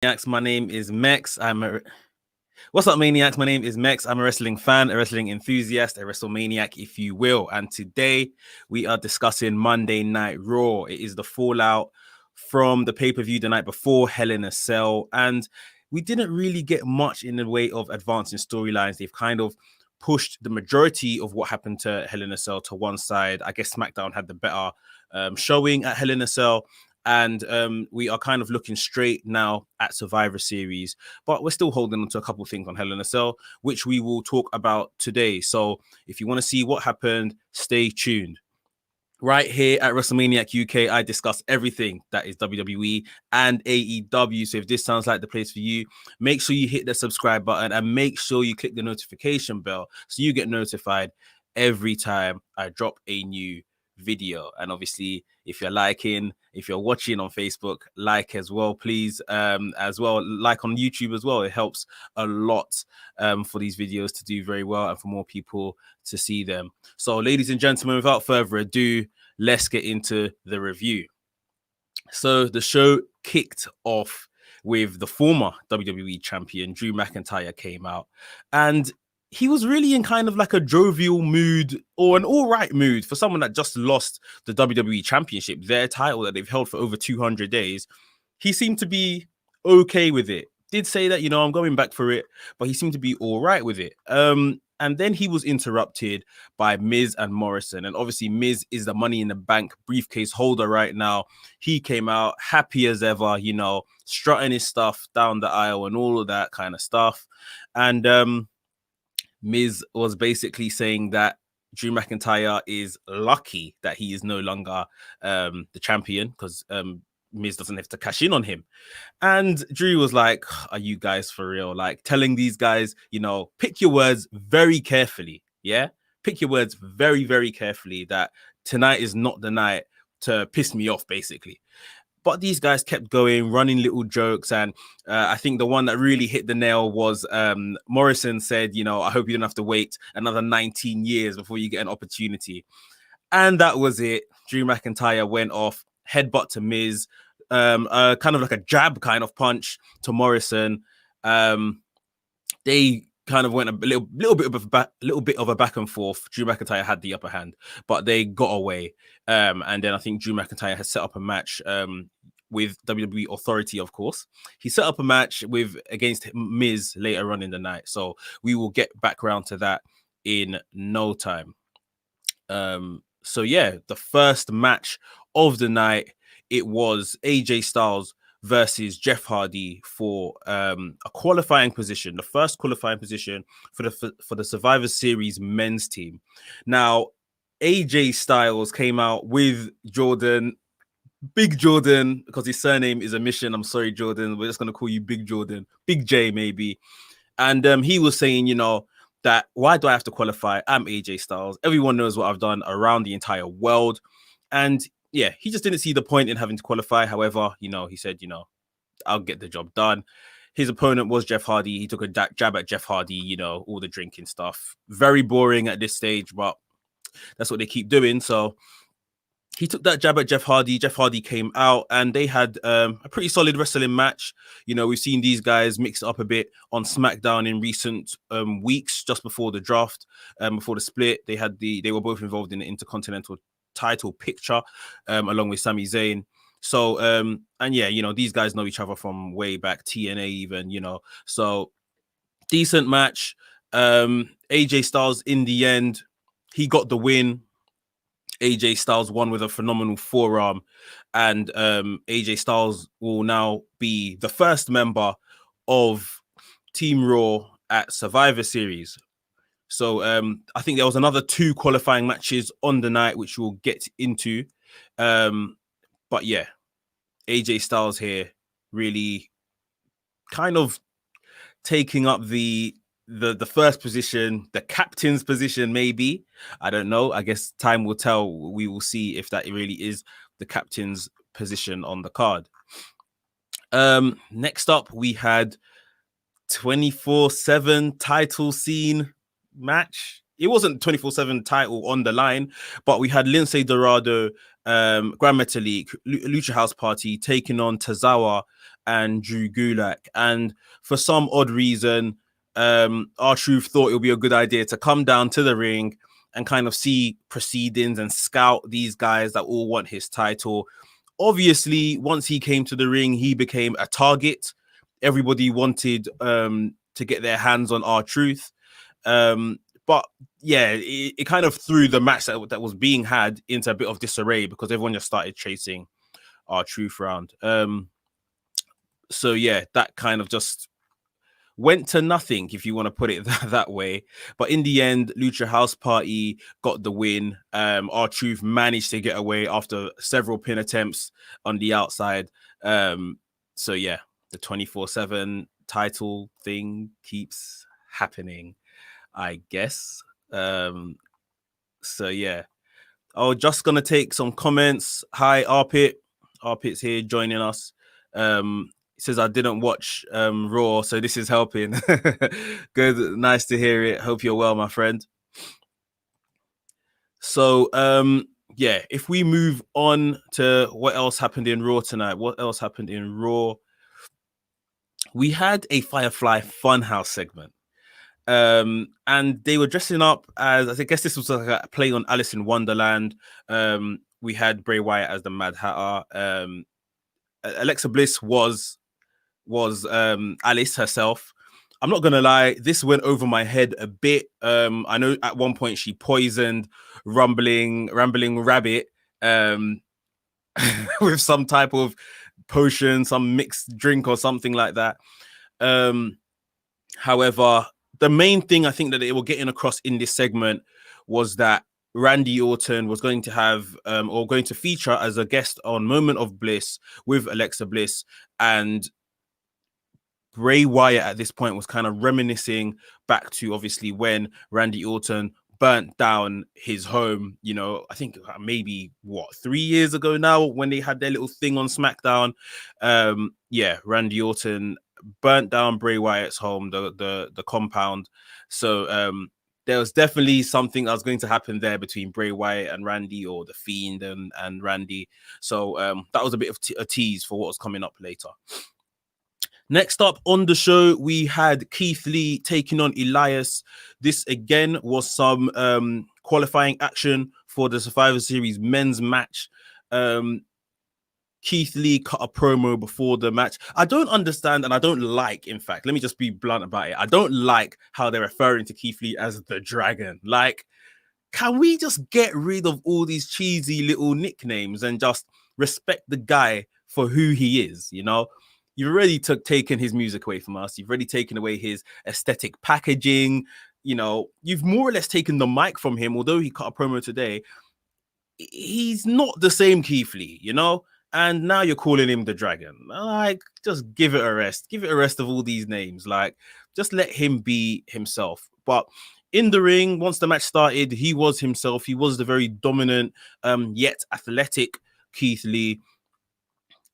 Maniacs. My name is Mex. What's up, Maniacs? My name is Mex. I'm a wrestling fan, a wrestling enthusiast, a WrestleManiac, if you will. And today we are discussing Monday Night Raw. It is the fallout from the pay-per-view the night before, Hell in a Cell. And we didn't really get much in the way of advancing storylines. They've kind of pushed the majority of what happened to Hell in a Cell to one side. I guess SmackDown had the better showing at Hell in a Cell. And we are kind of looking straight now at Survivor Series, but we're still holding on to a couple of things on Hell in a Cell, which we will talk about today. So if you want to see what happened, stay tuned. Right here at WrestleManiac UK, I discuss everything that is WWE and AEW. So if this sounds like the place for you, make sure you hit the subscribe button and make sure you click the notification bell so you get notified every time I drop a new video. And obviously, if you're watching on Facebook, like as well, please. As well, like on YouTube as well. It helps a lot for these videos to do very well and for more people to see them. So, ladies and gentlemen, without further ado, let's get into the review. So the show kicked off with the former WWE champion, Drew McIntyre, came out, and he was really in kind of like a jovial mood or an all right mood for someone that just lost the WWE Championship, their title that they've held for over 200 days. He seemed to be okay with it. Did say that, I'm going back for it, but he seemed to be all right with it. And then he was interrupted by Miz and Morrison. And obviously, Miz is the Money in the Bank briefcase holder right now. He came out happy as ever, strutting his stuff down the aisle and all of that kind of stuff. And Miz was basically saying that Drew McIntyre is lucky that he is no longer the champion because Miz doesn't have to cash in on him. And Drew was like, are you guys for real? Like telling these guys, pick your words very carefully. Yeah. Pick your words very, very carefully that tonight is not the night to piss me off, basically. But these guys kept going, running little jokes. And I think the one that really hit the nail was Morrison said, I hope you don't have to wait another 19 years before you get an opportunity. And that was it. Drew McIntyre went off, headbutt to Miz, kind of like a jab kind of punch to Morrison. They kind of went a little bit of a back and forth. Drew McIntyre had the upper hand, but they got away. And then I think Drew McIntyre has set up a match with WWE Authority, of course. He set up a match against Miz later on in the night. So we will get back around to that in no time. So yeah, the first match of the night, it was AJ Styles versus Jeff Hardy for a qualifying position, the first qualifying position for the Survivor Series men's team. Now, AJ Styles came out with Jordan, Big Jordan, because his surname is a mission. I'm sorry, Jordan. We're just going to call you Big Jordan, Big J maybe. And he was saying, that why do I have to qualify? I'm AJ Styles. Everyone knows what I've done around the entire world. And yeah, he just didn't see the point in having to qualify. However, he said, I'll get the job done. His opponent was Jeff Hardy. He took a jab at Jeff Hardy, all the drinking stuff. Very boring at this stage, but that's what they keep doing. So he took that jab at Jeff Hardy. Jeff Hardy came out and they had a pretty solid wrestling match. We've seen these guys mix it up a bit on SmackDown in recent weeks, just before the draft, before the split. They were both involved in the Intercontinental title picture along with Sami Zayn. So and yeah, these guys know each other from way back, TNA even, so decent match. AJ Styles in the end, he got the win. AJ Styles won with a phenomenal forearm, and AJ Styles will now be the first member of Team Raw at Survivor Series. So I think there was another 2 qualifying matches on the night, which we'll get into. But yeah, AJ Styles here really kind of taking up the first position, the captain's position, maybe. I don't know. I guess time will tell. We will see if that really is the captain's position on the card. Next up, we had 24/7 title scene match. It wasn't 24/7 title on the line, but we had Lince Dorado, Gran Metalik, Lucha House Party taking on Tozawa and Drew Gulak. And for some odd reason, R-Truth thought it would be a good idea to come down to the ring and kind of see proceedings and scout these guys that all want his title. Obviously, once he came to the ring, he became a target. Everybody wanted to get their hands on R-Truth. But yeah, it kind of threw the match that was being had into a bit of disarray because everyone just started chasing R-Truth around. So yeah, that kind of just went to nothing, if you want to put it that way. But in the end, Lucha House Party got the win. R-Truth managed to get away after several pin attempts on the outside. So yeah, the 24/7 title thing keeps happening, I guess. So yeah. Oh, just gonna take some comments. Hi, Arpit. Arpit's here joining us. He says I didn't watch Raw, so this is helping. Good, nice to hear it. Hope you're well, my friend. So yeah, if we move on to what else happened in Raw tonight, what else happened in Raw? We had a Firefly Funhouse segment. And they were dressing up as, I guess this was like a play on Alice in Wonderland. We had Bray Wyatt as the Mad Hatter. Alexa Bliss was Alice herself. I'm not gonna lie, this went over my head a bit. I know at one point she poisoned Rambling Rabbit with some type of potion, some mixed drink or something like that. However, the main thing I think that they were getting across in this segment was that Randy Orton was going to have or going to feature as a guest on Moment of Bliss with Alexa Bliss, and Bray Wyatt at this point was kind of reminiscing back to obviously when Randy Orton burnt down his home, you know, I think maybe 3 years ago now when they had their little thing on SmackDown. Yeah, Randy Orton burnt down Bray Wyatt's home, the compound. So there was definitely something that was going to happen there between Bray Wyatt and Randy, or the Fiend and Randy. So that was a bit of a tease for what was coming up later. Next up on the show, we had Keith Lee taking on Elias. This again was some qualifying action for the Survivor Series men's match. Keith Lee cut a promo before the match. I don't understand, and I don't like, in fact, let me just be blunt about it. I don't like how they're referring to Keith Lee as the Dragon. Like, can we just get rid of all these cheesy little nicknames and just respect the guy for who he is, you know? You've already taken his music away from us. You've already taken away his aesthetic packaging. You know, you've more or less taken the mic from him, although he cut a promo today. He's not the same Keith Lee, you know? And now you're calling him the Dragon. Like, just give it a rest. Give it a rest of all these names. Like, just let him be himself. But in the ring, once the match started, he was himself. He was the very dominant, yet athletic Keith Lee.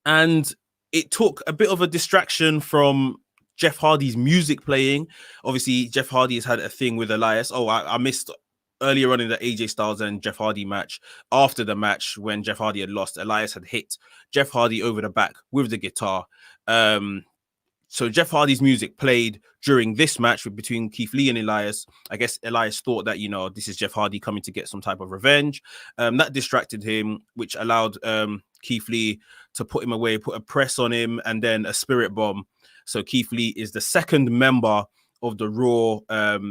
And it took a bit of a distraction from Jeff Hardy's music playing. Obviously, Jeff Hardy has had a thing with Elias. Oh, I missed earlier on in the AJ Styles and Jeff Hardy match. After the match, when Jeff Hardy had lost, Elias had hit Jeff Hardy over the back with the guitar. So Jeff Hardy's music played during this match between Keith Lee and Elias. I guess Elias thought that, you know, this is Jeff Hardy coming to get some type of revenge. That distracted him, which allowed Keith Lee to put him away, put a press on him, and then a spirit bomb. So Keith Lee is the second member of the Raw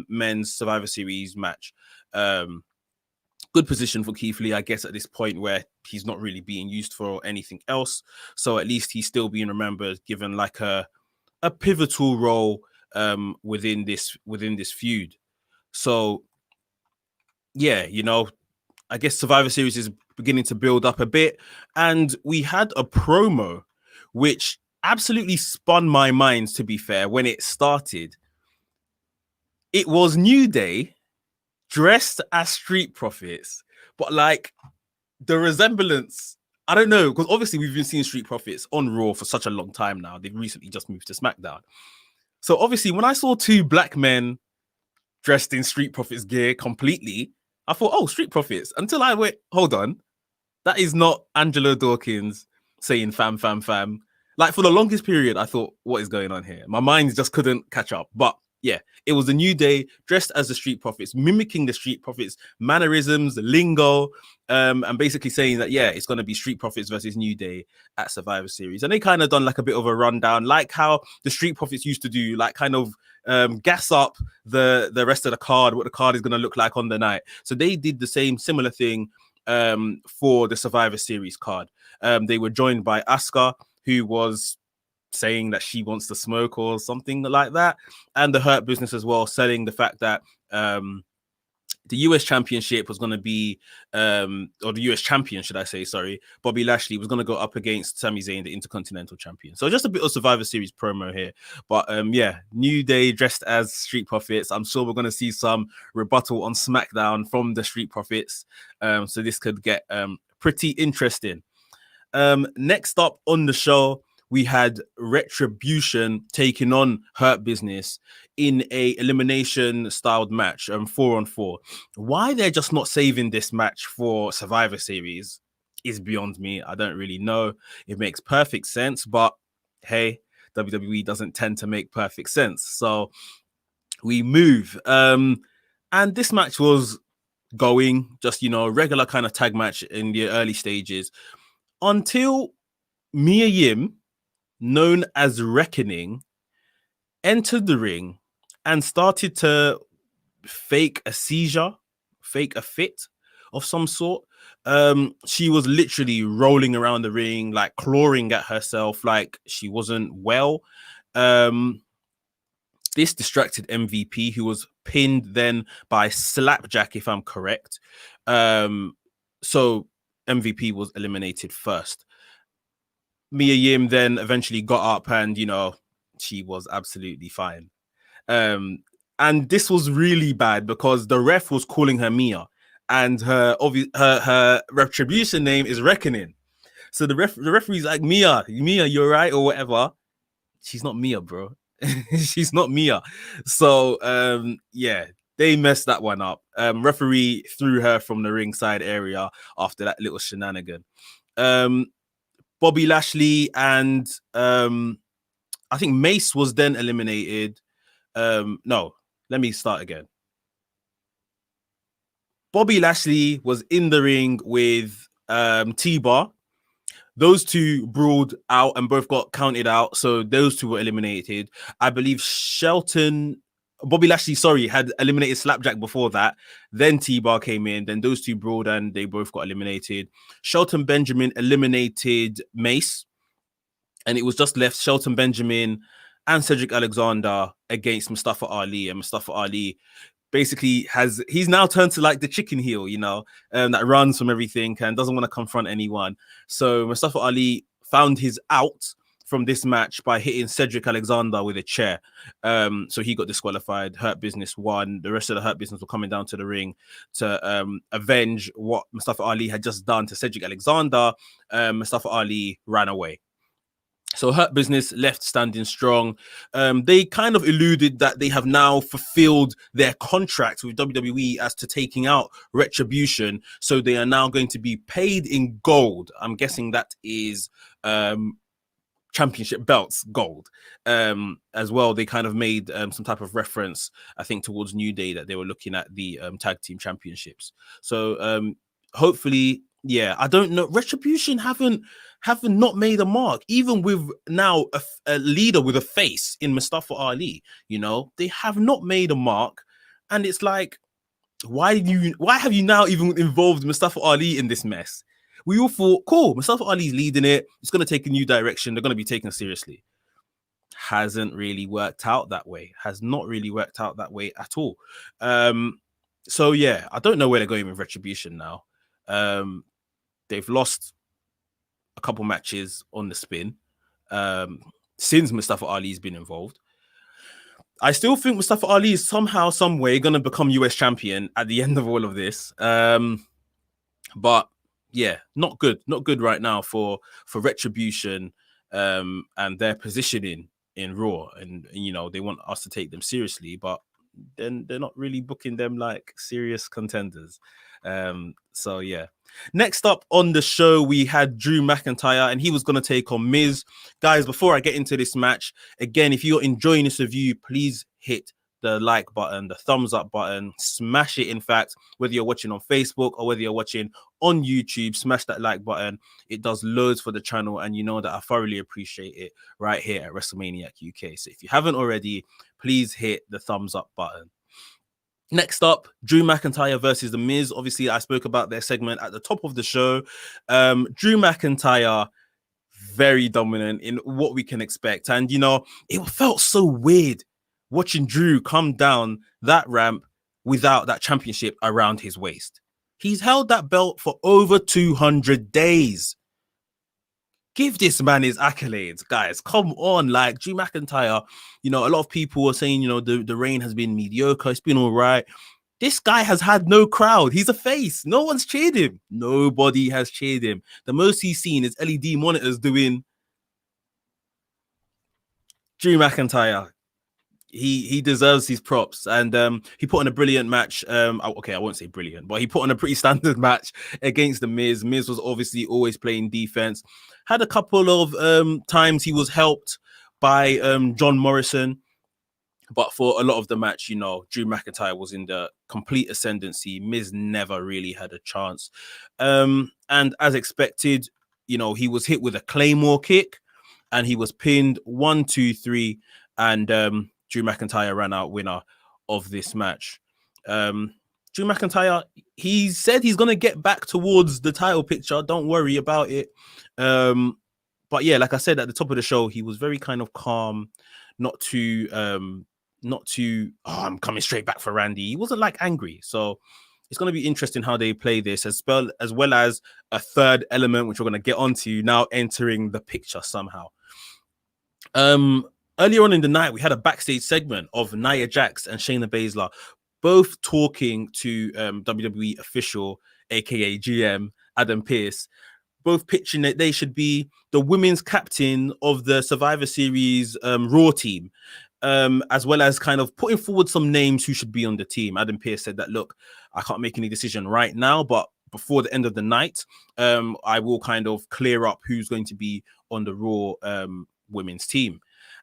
men's Survivor Series match. Good position for Keith Lee, I guess, at this point where he's not really being used for anything else. So at least he's still being remembered, given like a pivotal role within this feud. So yeah, you know, I guess Survivor Series is beginning to build up a bit, and we had a promo which absolutely spun my mind, to be fair. When it started, it was New Day dressed as Street Profits, but like the resemblance, I don't know, because obviously we've been seeing Street Profits on Raw for such a long time now. They've recently just moved to SmackDown. So obviously when I saw two black men dressed in Street Profits gear completely, I thought, oh, Street Profits. Until I went, hold on, that is not Angelo Dawkins saying fam, fam, fam. Like, for the longest period, I thought, what is going on here? My mind just couldn't catch up. But yeah, it was a New Day dressed as the Street Profits, mimicking the Street Profits mannerisms, lingo, and basically saying that, yeah, it's going to be Street Profits versus New Day at Survivor Series. And they kind of done like a bit of a rundown, like how the Street Profits used to do, like kind of gas up the rest of the card, what the card is going to look like on the night. So they did the similar thing for the Survivor Series card. They were joined by Asuka, who was saying that she wants to smoke or something like that, and the Hurt Business as well, selling the fact that the US Championship was going to be, or the US Champion, should I say, sorry, Bobby Lashley was going to go up against Sami Zayn, the Intercontinental Champion. So just a bit of Survivor Series promo here. But yeah, New Day dressed as Street Profits. I'm sure we're going to see some rebuttal on SmackDown from the Street Profits. So this could get pretty interesting. Next up on the show, we had Retribution taking on Hurt Business in a elimination styled match, 4-on-4. Why they're just not saving this match for Survivor Series is beyond me. I don't really know. It makes perfect sense, but hey, WWE doesn't tend to make perfect sense. So we move. And this match was going just, regular kind of tag match in the early stages, until Mia Yim, known as Reckoning, entered the ring and started to fake a seizure, fake a fit of some sort. She was literally rolling around the ring, like clawing at herself, like she wasn't well. This distracted MVP, who was pinned then by Slapjack, if I'm correct. So MVP was eliminated first. Mia Yim then eventually got up and, she was absolutely fine. And this was really bad because the ref was calling her Mia, and her Retribution name is Reckoning. So the referee's like, Mia, you're right, or whatever. She's not Mia, bro. She's not Mia. So yeah, they messed that one up. Referee threw her from the ringside area after that little shenanigan. Bobby Lashley and I think Mace was then eliminated. No, let me start again. Bobby Lashley was in the ring with T-Bar. Those two brawled out and both got counted out. So those two were eliminated. I believe Bobby Lashley, had eliminated Slapjack before that. Then T-Bar came in. Then those two brawled and they both got eliminated. Shelton Benjamin eliminated Mace. And it was just left Shelton Benjamin and Cedric Alexander against Mustafa Ali. And Mustafa Ali basically he's now turned to like the chicken heel, that runs from everything and doesn't want to confront anyone. So Mustafa Ali found his out from this match by hitting Cedric Alexander with a chair. So he got disqualified. Hurt Business won. The rest of the Hurt Business were coming down to the ring to avenge what Mustafa Ali had just done to Cedric Alexander. Mustafa Ali ran away. So Hurt Business left standing strong. They kind of alluded that they have now fulfilled their contract with WWE as to taking out Retribution. So they are now going to be paid in gold. I'm guessing that is championship belts, gold. As well, they kind of made some type of reference, I think, towards New Day, that they were looking at the tag team championships. So hopefully, yeah, I don't know. Retribution haven't not made a mark, even with now a leader with a face in Mustafa Ali. They have not made a mark, and it's like, why have you now even involved Mustafa Ali in this mess? We all thought, cool, Mustafa Ali's leading it. It's going to take a new direction. They're going to be taken seriously. Hasn't really worked out that way. Has not really worked out that way at all. So yeah, I don't know where they're going with Retribution now. They've lost a couple matches on the spin since Mustafa Ali's been involved. I still think Mustafa Ali is somehow, some way going to become US champion at the end of all of this. But yeah, not good right now for Retribution and their positioning in Raw. And they want us to take them seriously, but then they're not really booking them like serious contenders. So yeah. Next up on the show, we had Drew McIntyre, and he was going to take on Miz. Guys, before I get into this match, again, if you're enjoying this review, please hit the like button, the thumbs up button, smash it. In fact, whether you're watching on Facebook or whether you're watching on YouTube, smash that like button. It does loads for the channel, and you know that I thoroughly appreciate it right here at WrestleManiac UK. So if you haven't already, please hit the thumbs up button. Next up, Drew McIntyre versus The Miz. Obviously, I spoke about their segment at the top of the show. Drew McIntyre, very dominant in what we can expect. And, you know, it felt so weird watching Drew come down that ramp without that championship around his waist. He's held that belt for over 200 days. Give this man his accolades, guys. Come on, like Drew McIntyre. You know, a lot of people are saying, you know, the reign has been mediocre. It's been all right. This guy has had no crowd. He's a face. No one's cheered him. Nobody has cheered him. The most he's seen is LED monitors doing Drew McIntyre. He deserves his props, and he put on a brilliant match. Okay, I won't say brilliant, but he put on a pretty standard match against the Miz. Miz was obviously always playing defense. Had a couple of times he was helped by John Morrison, but for a lot of the match, you know, Drew McIntyre was in the complete ascendancy. Miz never really had a chance, and as expected, you know, he was hit with a Claymore kick, and he was pinned 1, 2, 3, and Drew McIntyre ran out winner of this match. Drew McIntyre, he said he's going to get back towards the title picture. Don't worry about it. But yeah, like I said at the top of the show, he was very kind of calm, not too, I'm coming straight back for Randy. He wasn't like angry. So it's going to be interesting how they play this, as well as a third element, which we're going to get onto now entering the picture somehow. Earlier on in the night, we had a backstage segment of Nia Jax and Shayna Baszler both talking to WWE official, aka GM Adam Pearce, both pitching that they should be the women's captain of the Survivor Series Raw team, as well as kind of putting forward some names who should be on the team. Adam Pearce said that, look, I can't make any decision right now, but before the end of the night, I will kind of clear up who's going to be on the Raw women's team.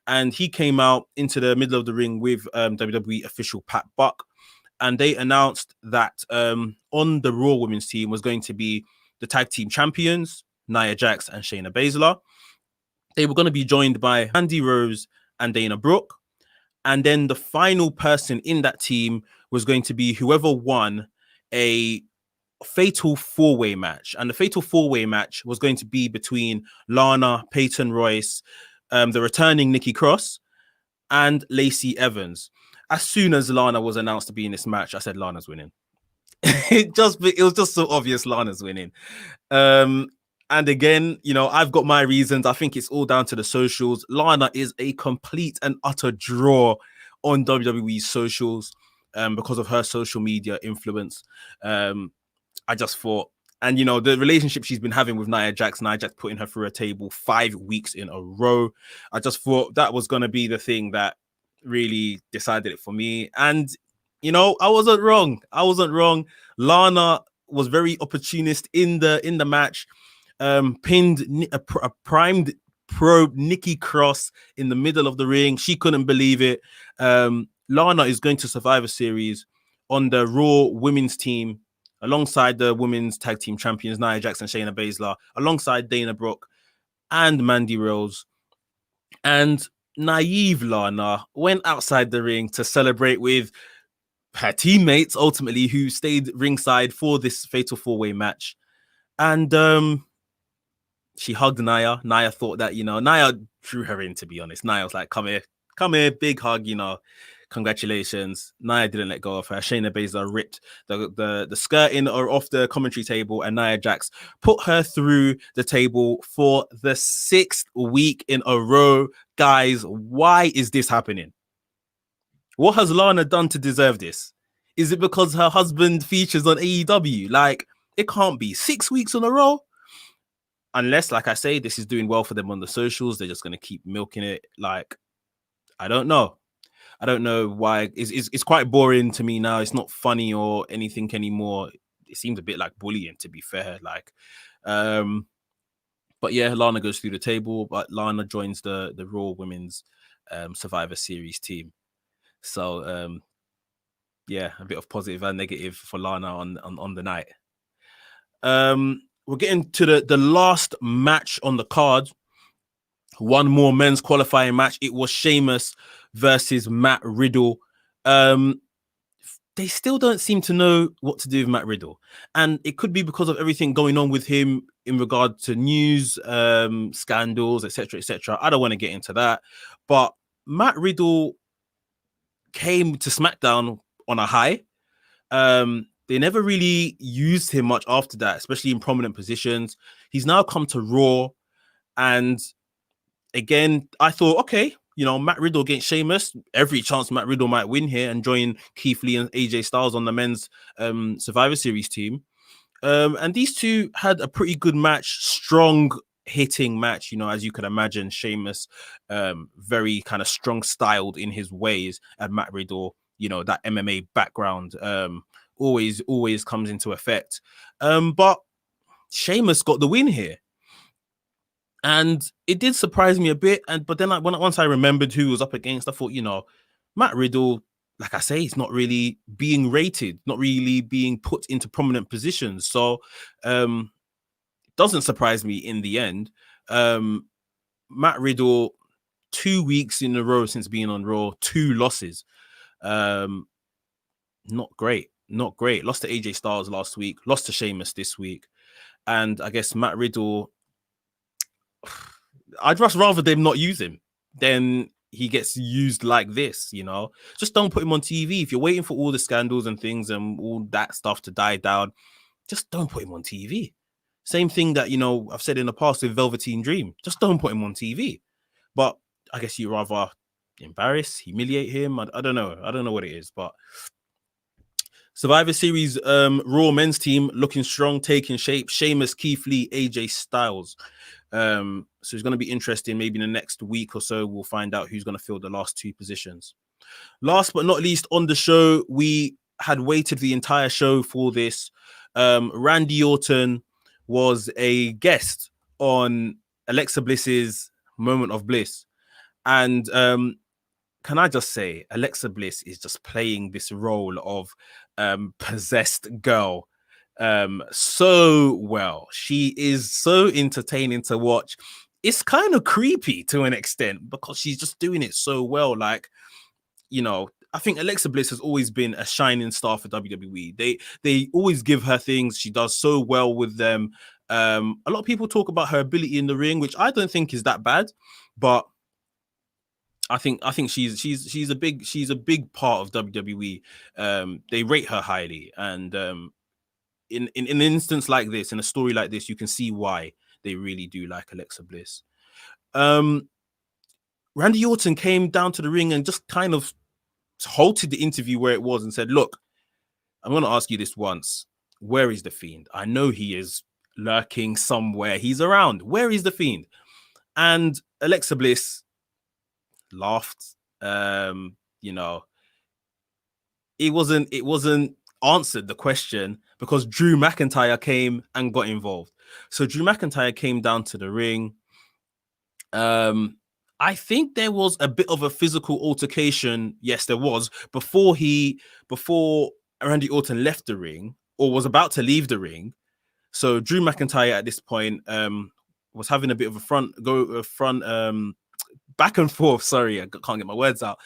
And he came out into the middle of the ring with WWE official Pat Buck, and they announced that on the Raw women's team was going to be the tag team champions, Nia Jax and Shayna Baszler. They were going to be joined by Mandy Rose and Dana Brooke. And then the final person in that team was going to be whoever won a fatal four-way match. And the fatal four-way match was going to be between Lana, Peyton Royce, the returning Nikki Cross, and Lacey Evans. As soon as Lana was announced to be in this match, I said Lana's winning. It was just so obvious Lana's winning. And again, you know, I've got my reasons. I think it's all down to the socials. Lana is a complete and utter draw on WWE socials because of her social media influence. I just thought, and you know, the relationship she's been having with Nia Jax putting her through a table 5 weeks in a row. I just thought that was going to be the thing that really decided it for me. And, you know, I wasn't wrong. Lana was very opportunist in the match, pinned a primed pro Nikki Cross in the middle of the ring. She couldn't believe it. Lana is going to Survivor Series on the Raw women's team, alongside the women's tag team champions, Nia Jax and Shayna Baszler, alongside Dana Brooke and Mandy Rose. And naive Lana went outside the ring to celebrate with her teammates, ultimately, who stayed ringside for this fatal four-way match. And she hugged Nia. Nia thought that, you know, Nia drew her in, to be honest. Nia was like, come here, big hug, you know. Congratulations. Nia didn't let go of her. Shayna Baszler ripped the skirting or off the commentary table, and Nia Jax put her through the table for the 6th week in a row. Guys, why is this happening? What has Lana done to deserve this? Is it because her husband features on AEW? Like, it can't be 6 weeks in a row. Unless, like I say, this is doing well for them on the socials. They're just going to keep milking it. Like, I don't know why. It's quite boring to me now. It's not funny or anything anymore. it seems a bit like bullying, to be fair. Like, but yeah, Lana goes through the table, but Lana joins the Raw Women's Survivor Series team. So yeah, a bit of positive and negative for Lana on the night. We're getting to the last match on the card. One more men's qualifying match. It was Sheamus versus Matt Riddle. They still don't seem to know what to do with Matt Riddle. And it could be because of everything going on with him in regard to news, scandals, etc., etc. I don't want to get into that. But Matt Riddle came to SmackDown on a high. They never really used him much after that, especially in prominent positions. He's now come to Raw. And again, I thought, okay, you know, Matt Riddle against Sheamus, every chance Matt Riddle might win here and join Keith Lee and AJ Styles on the men's Survivor Series team. And these two had a pretty good match, strong hitting match, you know, as you can imagine. Sheamus, very kind of strong styled in his ways, and Matt Riddle, you know, that MMA background always comes into effect. But Sheamus got the win here. And it did surprise me a bit. But then once I remembered who was up against, I thought, you know, Matt Riddle, like I say, he's not really being rated, not really being put into prominent positions. So doesn't surprise me in the end. Matt Riddle, 2 weeks in a row since being on Raw, 2 losses. Not great. Lost to AJ Styles last week, lost to Sheamus this week. And I guess Matt Riddle, I'd just rather them not use him than he gets used like this, you know. Just don't put him on TV. If you're waiting for all the scandals and things and all that stuff to die down, just don't put him on TV. Same thing that, you know, I've said in the past with Velveteen Dream. Just don't put him on TV. But I guess you rather embarrass, humiliate him. I don't know. I don't know what it is, but Survivor Series Raw men's team looking strong, taking shape. Sheamus, Keith Lee, AJ Styles. So it's going to be interesting. Maybe in the next week or so, we'll find out who's going to fill the last 2 positions. Last but not least on the show, we had waited the entire show for this. Randy Orton was a guest on Alexa Bliss's Moment of Bliss. And can I just say, Alexa Bliss is just playing this role of possessed girl so well. She is so entertaining to watch. It's kind of creepy to an extent because she's just doing it so well. Like, you know, I think Alexa Bliss has always been a shining star for WWE. They always give her things. She does so well with them. A lot of people talk about her ability in the ring, which I don't think is that bad, but I think she's a big part of WWE. They rate her highly, and in an instance like this, in a story like this, you can see why they really do like Alexa Bliss. Randy Orton came down to the ring and just kind of halted the interview where it was and said, "Look, I'm going to ask you this once. Where is the Fiend? I know he is lurking somewhere. He's around. Where is the Fiend?" And Alexa Bliss laughed. You know, it wasn't answered the question because Drew McIntyre came and got involved. So Drew McIntyre came down to the ring. I think there was a bit of a physical altercation. Yes, there was before Randy Orton left the ring or was about to leave the ring. So Drew McIntyre at this point was having a bit of a back and forth. Sorry, I can't get my words out.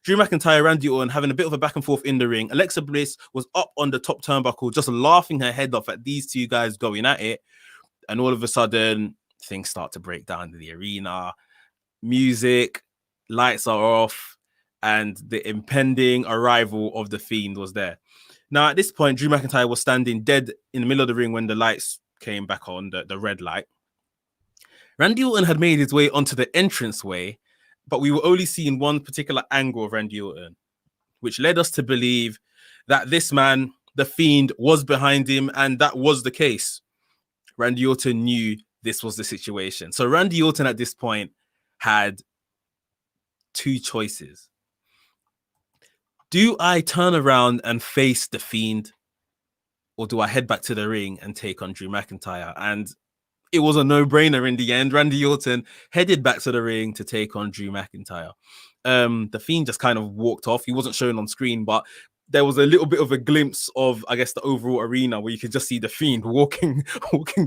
Drew McIntyre, Randy Orton having a bit of a back and forth in the ring. Alexa Bliss was up on the top turnbuckle, just laughing her head off at these two guys going at it. And all of a sudden, things start to break down in the arena. Music, lights are off, and the impending arrival of the Fiend was there. Now, at this point, Drew McIntyre was standing dead in the middle of the ring when the lights came back on, the red light. Randy Orton had made his way onto the entranceway, but we were only seeing one particular angle of Randy Orton, which led us to believe that this man, the Fiend, was behind him, and that was the case. Randy Orton knew this was the situation. So Randy Orton at this point had 2 choices. Do I turn around and face the Fiend, or do I head back to the ring and take on Drew McIntyre? And it was a no-brainer in the end. Randy Orton headed back to the ring to take on Drew McIntyre. The Fiend just kind of walked off. He wasn't shown on screen, but there was a little bit of a glimpse of, I guess, the overall arena where you could just see the Fiend walking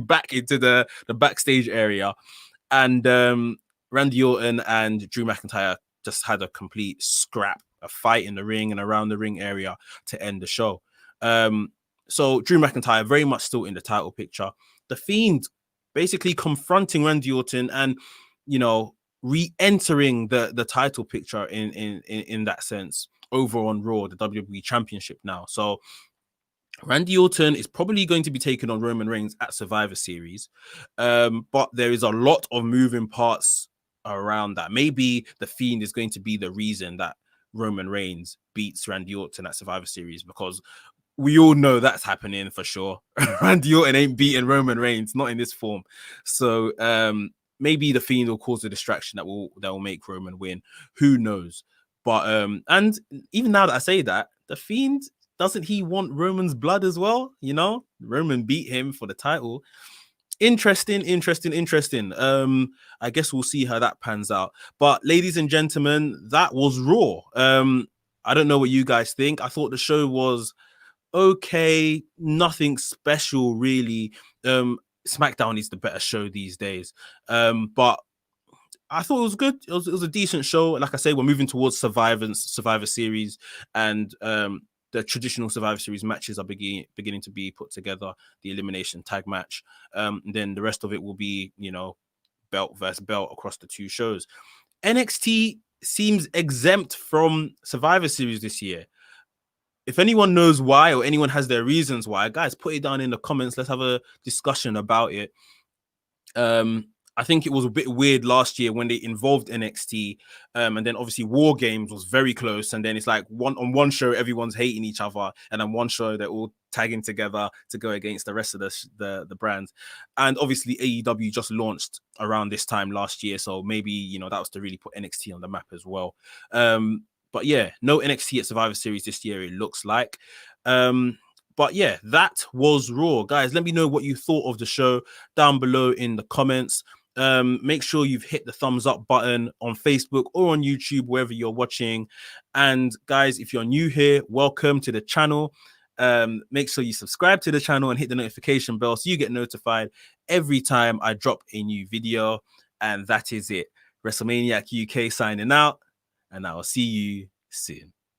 back into the backstage area. And Randy Orton and Drew McIntyre just had a complete scrap, a fight in the ring and around the ring area to end the show. So Drew McIntyre very much still in the title picture. The Fiend basically confronting Randy Orton and, re-entering the title picture in that sense over on Raw, the WWE Championship now. So Randy Orton is probably going to be taking on Roman Reigns at Survivor Series, but there is a lot of moving parts around that. Maybe the Fiend is going to be the reason that Roman Reigns beats Randy Orton at Survivor Series, because we all know that's happening for sure. Randy Orton ain't beating Roman Reigns, not in this form. So maybe the Fiend will cause a distraction that will make Roman win. Who knows? But and even now that I say that, the Fiend, doesn't he want Roman's blood as well? Roman beat him for the title. Interesting. I guess we'll see how that pans out. But ladies and gentlemen, that was Raw. I don't know what you guys think. I thought the show was okay, nothing special really. SmackDown is the better show these days. But I thought it was good. It was a decent show. Like I say, we're moving towards Survivor Series, and the traditional Survivor Series matches are beginning to be put together. The elimination tag match. Then the rest of it will be, belt versus belt across the two shows. NXT seems exempt from Survivor Series this year. If anyone knows why, or anyone has their reasons why, guys, put it down in the comments. Let's have a discussion about it. I think it was a bit weird last year when they involved NXT, and then obviously War Games was very close, and then it's like on one show everyone's hating each other, and on one show they're all tagging together to go against the rest of the brands. And obviously AEW just launched around this time last year, so maybe that was to really put NXT on the map as well. But yeah, no NXT at Survivor Series this year, it looks like. But yeah, that was Raw. Guys, let me know what you thought of the show down below in the comments. Make sure you've hit the thumbs up button on Facebook or on YouTube, wherever you're watching. And guys, if you're new here, welcome to the channel. Make sure you subscribe to the channel and hit the notification bell so you get notified every time I drop a new video. And that is it. WrestleManiac UK signing out, and I will see you soon.